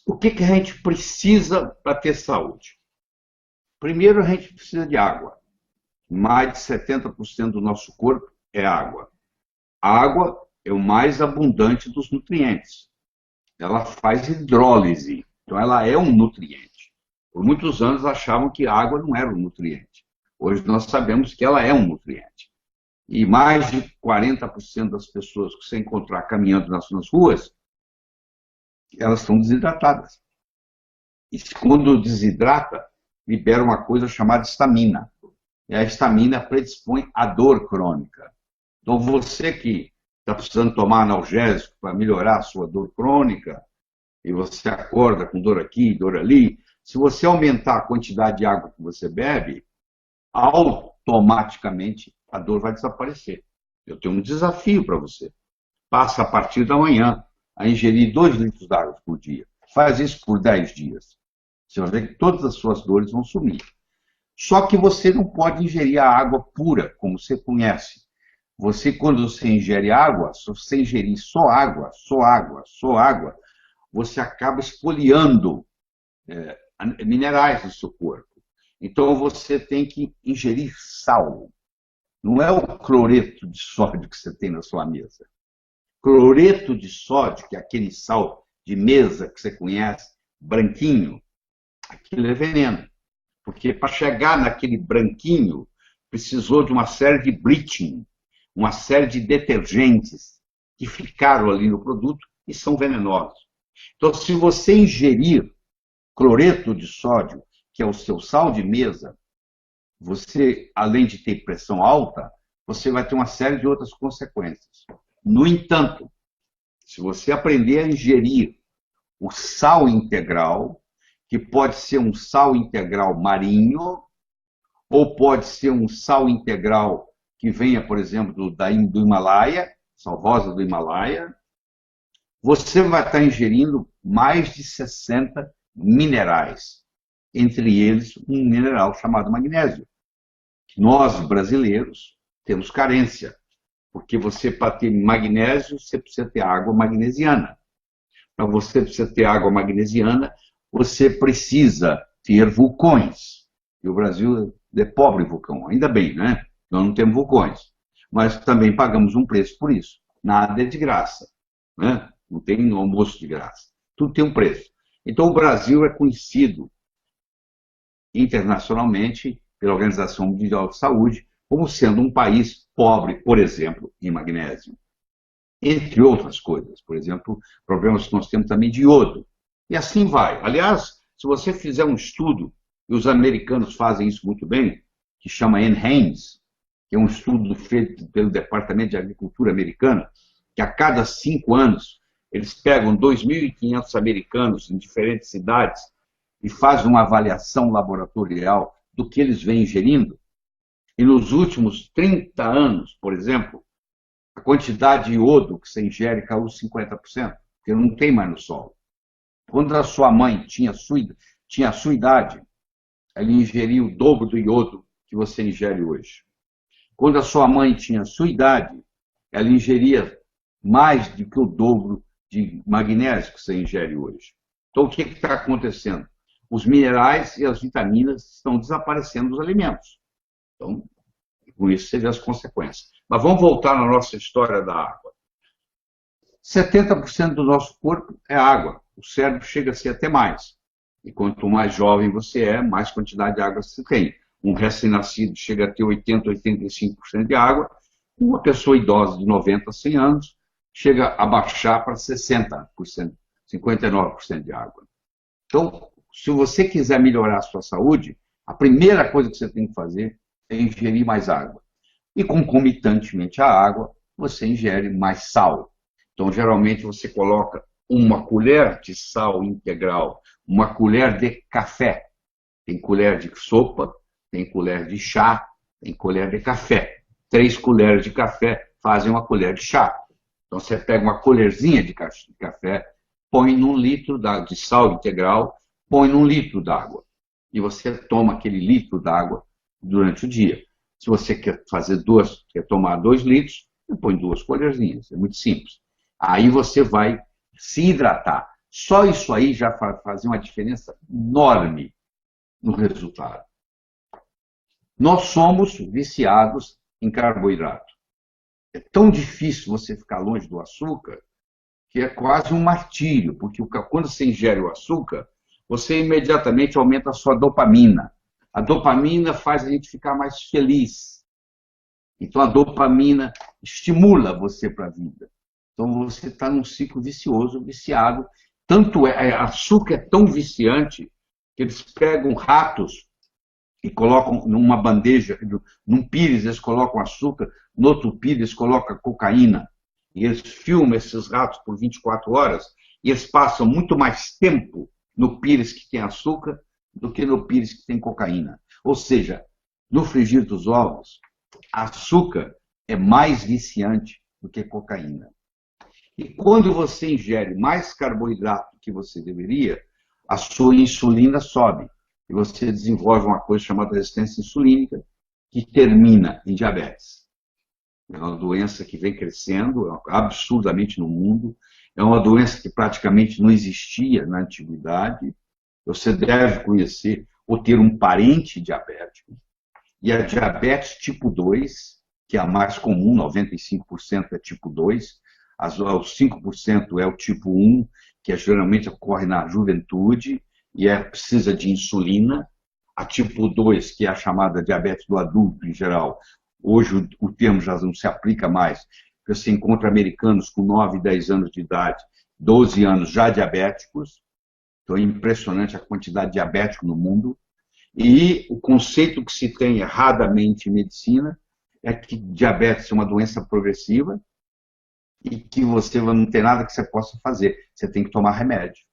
O que a gente precisa para ter saúde? Primeiro, a gente precisa de água. Mais de 70% do nosso corpo é água. A água é o mais abundante dos nutrientes. Ela faz hidrólise, então ela é um nutriente. Por muitos anos achavam que a água não era um nutriente. Hoje nós sabemos que ela é um nutriente. E mais de 40% das pessoas que você encontrar caminhando nas ruas, elas estão desidratadas. E quando desidrata, libera uma coisa chamada histamina. E a histamina predispõe à dor crônica. Então você que está precisando tomar analgésico para melhorar a sua dor crônica, e você acorda com dor aqui, dor ali, se você aumentar a quantidade de água que você bebe, automaticamente a dor vai desaparecer. Eu tenho um desafio para você. Passa a partir da manhã a ingerir 2 litros de água por dia. Faz isso por 10 dias. Você vai ver que todas as suas dores vão sumir. Só que você não pode ingerir a água pura, como você conhece. Você, quando você ingere água, se você ingerir só água, você acaba espoliando minerais do seu corpo. Então você tem que ingerir sal. Não é o cloreto de sódio que você tem na sua mesa. Cloreto de sódio, que é aquele sal de mesa que você conhece, branquinho, aquilo é veneno. Porque para chegar naquele branquinho, precisou de uma série de bleaching, uma série de detergentes que ficaram ali no produto e são venenosos. Então, se você ingerir cloreto de sódio, que é o seu sal de mesa, você, além de ter pressão alta, você vai ter uma série de outras consequências. No entanto, se você aprender a ingerir o sal integral, que pode ser um sal integral marinho, ou pode ser um sal integral que venha, por exemplo, do Himalaia, sal rosa do Himalaia, você vai estar ingerindo mais de 60 minerais, entre eles um mineral chamado magnésio. Nós, brasileiros, temos carência, porque você, para ter magnésio, você precisa ter água magnesiana. Para você precisa ter água magnesiana, você precisa ter vulcões. E o Brasil é pobre em vulcão, ainda bem, né? Nós não temos vulcões. Mas também pagamos um preço por isso. Nada é de graça, né? Não tem almoço de graça. Tudo tem um preço. Então o Brasil é conhecido internacionalmente pela Organização Mundial de Saúde como sendo um país pobre, por exemplo, em magnésio. Entre outras coisas. Por exemplo, problemas que nós temos também de iodo. E assim vai. Aliás, se você fizer um estudo, e os americanos fazem isso muito bem, que chama NHANES, que é um estudo feito pelo Departamento de Agricultura americano, que a cada 5 anos eles pegam 2.500 americanos em diferentes cidades e fazem uma avaliação laboratorial do que eles vêm ingerindo. E nos últimos 30 anos, por exemplo, a quantidade de iodo que você ingere caiu 50%, porque não tem mais no solo. Quando a sua mãe tinha a sua idade, ela ingeria o dobro do iodo que você ingere hoje. Quando a sua mãe tinha a sua idade, ela ingeria mais do que o dobro de magnésio que você ingere hoje. Então, o que está acontecendo? Os minerais e as vitaminas estão desaparecendo dos alimentos. Então, com isso, você vê as consequências. Mas vamos voltar na nossa história da água. 70% do nosso corpo é água. O cérebro chega a ser até mais. E quanto mais jovem você é, mais quantidade de água você tem. Um recém-nascido chega a ter 80%, 85% de água. Uma pessoa idosa de 90 a 100 anos chega a baixar para 60%, 59% de água. Então, se você quiser melhorar a sua saúde, a primeira coisa que você tem que fazer é ingerir mais água. E concomitantemente à água, você ingere mais sal. Então, geralmente, você coloca uma colher de sal integral, uma colher de café. Tem colher de sopa, tem colher de chá, tem colher de café. 3 colheres de café fazem uma colher de chá. Então, você pega uma colherzinha de café, põe num litro de sal integral, põe num litro d'água. E você toma aquele litro d'água durante o dia. Se você quer tomar 2 litros, você põe 2 colherzinhas. É muito simples. Aí você vai se hidratar. Só isso aí já fazia uma diferença enorme no resultado. Nós somos viciados em carboidrato. É tão difícil você ficar longe do açúcar que é quase um martírio, porque quando você ingere o açúcar, você imediatamente aumenta a sua dopamina. A dopamina faz a gente ficar mais feliz. Então, a dopamina estimula você para a vida. Então, você está num ciclo vicioso, viciado. Tanto açúcar é tão viciante que eles pegam ratos e colocam numa bandeja, num pires eles colocam açúcar, no outro pires eles colocam cocaína. E eles filmam esses ratos por 24 horas e eles passam muito mais tempo no pires que tem açúcar do que no pires que tem cocaína. Ou seja, no frigir dos ovos, açúcar é mais viciante do que cocaína. E quando você ingere mais carboidrato que você deveria, a sua insulina sobe. E você desenvolve uma coisa chamada resistência insulínica, que termina em diabetes. É uma doença que vem crescendo absurdamente no mundo. É uma doença que praticamente não existia na antiguidade. Você deve conhecer ou ter um parente diabético. E a diabetes tipo 2, que é a mais comum, 95% é tipo 2. Os 5% é o tipo 1, que geralmente ocorre na juventude e precisa de insulina. A tipo 2, que é a chamada diabetes do adulto em geral, hoje o termo já não se aplica mais, porque você encontra americanos com 9, 10 anos de idade, 12 anos já diabéticos. Então é impressionante a quantidade de diabético no mundo. E o conceito que se tem erradamente em medicina é que diabetes é uma doença progressiva e que você não tem nada que você possa fazer. Você tem que tomar remédio.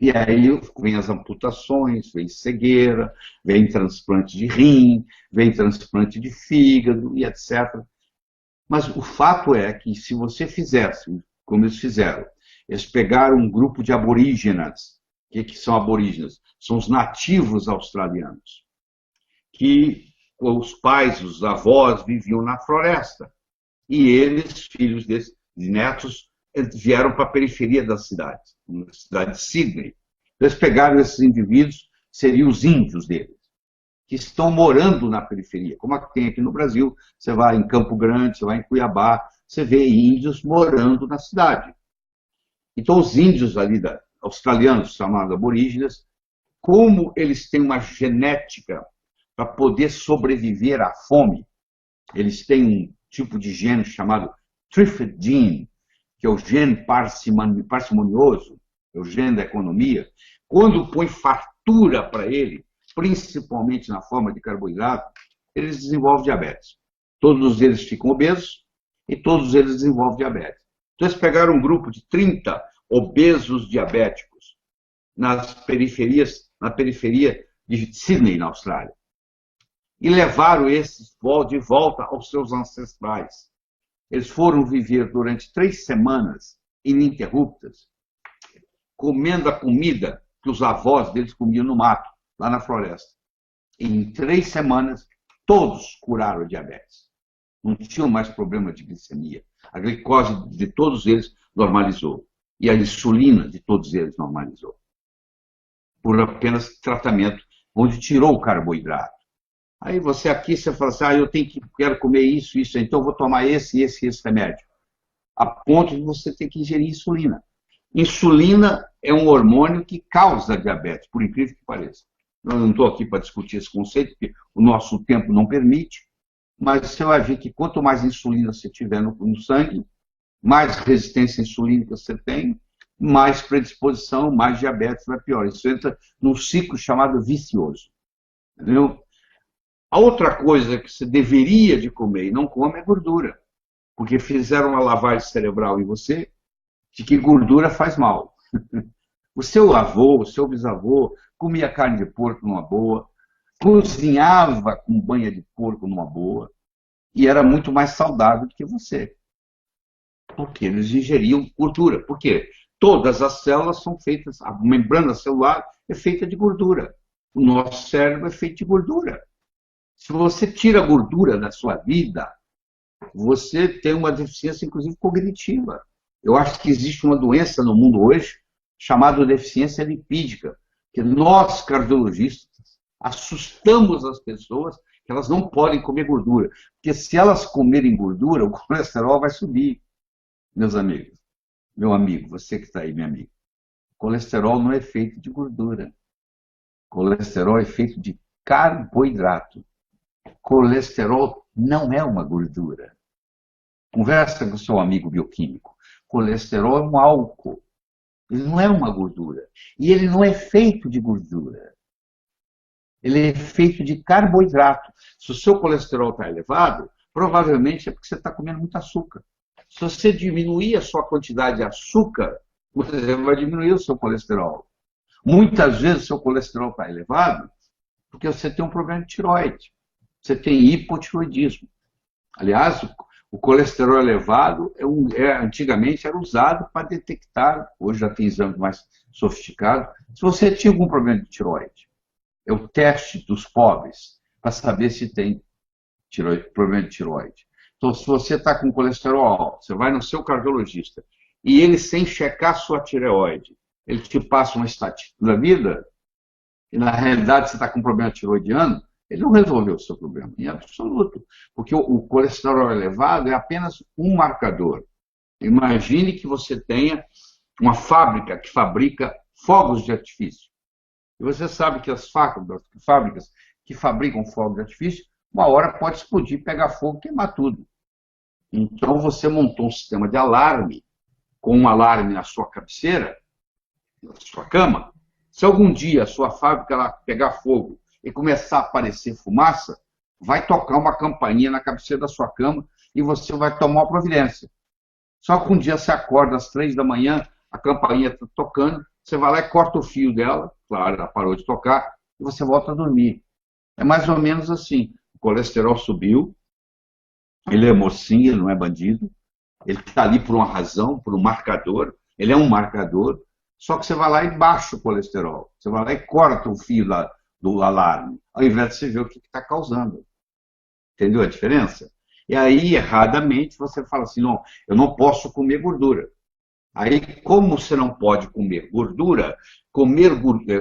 E aí vem as amputações, vem cegueira, vem transplante de rim, vem transplante de fígado e etc. Mas o fato é que se você fizesse, como eles fizeram, eles pegaram um grupo de aborígenas. O que são aborígenes? São os nativos australianos, que os pais, os avós viviam na floresta. E eles, filhos desses netos, vieram para a periferia da cidade, na cidade de Sydney. Eles pegaram esses indivíduos, seriam os índios deles, que estão morando na periferia. Como tem aqui no Brasil, você vai em Campo Grande, você vai em Cuiabá, você vê índios morando na cidade. Então, os índios ali, australianos, chamados aborígenes, como eles têm uma genética para poder sobreviver à fome, eles têm um tipo de gene chamado Trifid gene, que é o gene parcimonioso, é o gene da economia. Quando põe fartura para ele, principalmente na forma de carboidrato, eles desenvolvem diabetes. Todos eles ficam obesos e todos eles desenvolvem diabetes. Então, eles pegaram um grupo de 30 obesos diabéticos na periferia de Sydney, na Austrália, e levaram esses de volta aos seus ancestrais. Eles foram viver durante 3 semanas ininterruptas, comendo a comida que os avós deles comiam no mato, lá na floresta. E em 3 semanas, todos curaram a diabetes. Não tinham mais problema de glicemia. A glicose de todos eles normalizou. E a insulina de todos eles normalizou. Por apenas tratamento, onde tirou o carboidrato. Aí você aqui, você fala assim, eu quero comer isso, então vou tomar esse remédio. A ponto de você ter que ingerir insulina. Insulina é um hormônio que causa diabetes, por incrível que pareça. Eu não estou aqui para discutir esse conceito, porque o nosso tempo não permite, mas você vai ver que quanto mais insulina você tiver no sangue, mais resistência insulínica você tem, mais predisposição, mais diabetes vai pior. Isso entra num ciclo chamado vicioso. Entendeu? A outra coisa que você deveria de comer e não come é gordura. Porque fizeram uma lavagem cerebral em você de que gordura faz mal. O seu avô, o seu bisavô comia carne de porco numa boa, cozinhava com banha de porco numa boa e era muito mais saudável do que você. Porque eles ingeriam gordura. Por quê? Todas as células são feitas, a membrana celular é feita de gordura. O nosso cérebro é feito de gordura. Se você tira a gordura da sua vida, você tem uma deficiência, inclusive, cognitiva. Eu acho que existe uma doença no mundo hoje, chamado deficiência lipídica, que nós, cardiologistas, assustamos as pessoas que elas não podem comer gordura, porque se elas comerem gordura, o colesterol vai subir, meus amigos. Meu amigo, você que está aí, minha amiga. Colesterol não é feito de gordura. Colesterol é feito de carboidrato. Colesterol não é uma gordura. Conversa com seu amigo bioquímico. Colesterol é um álcool. Ele não é uma gordura. E ele não é feito de gordura. Ele é feito de carboidrato. Se o seu colesterol está elevado, provavelmente é porque você está comendo muito açúcar. Se você diminuir a sua quantidade de açúcar, você vai diminuir o seu colesterol. Muitas vezes o seu colesterol está elevado porque você tem um problema de tireoide. Você tem hipotireoidismo. Aliás, o colesterol elevado antigamente era usado para detectar, hoje já tem exames mais sofisticados, se você tinha algum problema de tireoide. É o teste dos pobres para saber se tem problema de tireoide. Então, se você está com colesterol alto, você vai no seu cardiologista e ele, sem checar sua tireoide, ele te passa uma estatina da vida, e na realidade você está com um problema tiroidiano, ele não resolveu o seu problema, em absoluto. Porque o colesterol elevado é apenas um marcador. Imagine que você tenha uma fábrica que fabrica fogos de artifício. E você sabe que as fábricas que fabricam fogos de artifício, uma hora pode explodir, pegar fogo e queimar tudo. Então você montou um sistema de alarme, com um alarme na sua cabeceira, na sua cama. Se algum dia a sua fábrica lá pegar fogo e começar a aparecer fumaça, vai tocar uma campainha na cabeceira da sua cama e você vai tomar uma providência. Só que um dia você acorda às 3 da manhã, a campainha está tocando, você vai lá e corta o fio dela, claro, ela parou de tocar, e você volta a dormir. É mais ou menos assim. O colesterol subiu, ele é mocinho, ele não é bandido, ele está ali por uma razão, por um marcador, ele é um marcador, só que você vai lá e baixa o colesterol, você vai lá e corta o fio do alarme, ao invés de você ver o que está causando. Entendeu a diferença? E aí, erradamente, você fala assim, não, eu não posso comer gordura. Aí, como você não pode comer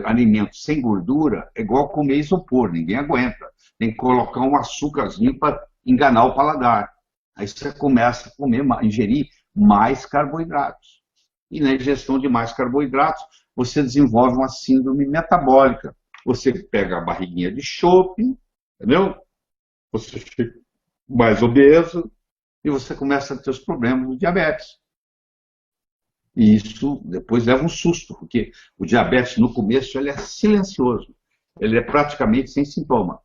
alimentos sem gordura é igual comer isopor, ninguém aguenta. Tem que colocar um açúcarzinho para enganar o paladar. Aí você começa a ingerir mais carboidratos. E na ingestão de mais carboidratos, você desenvolve uma síndrome metabólica. Você pega a barriguinha de chope, entendeu? Você fica mais obeso e você começa a ter os problemas do diabetes. E isso depois leva um susto, porque o diabetes no começo ele é silencioso, ele é praticamente sem sintoma.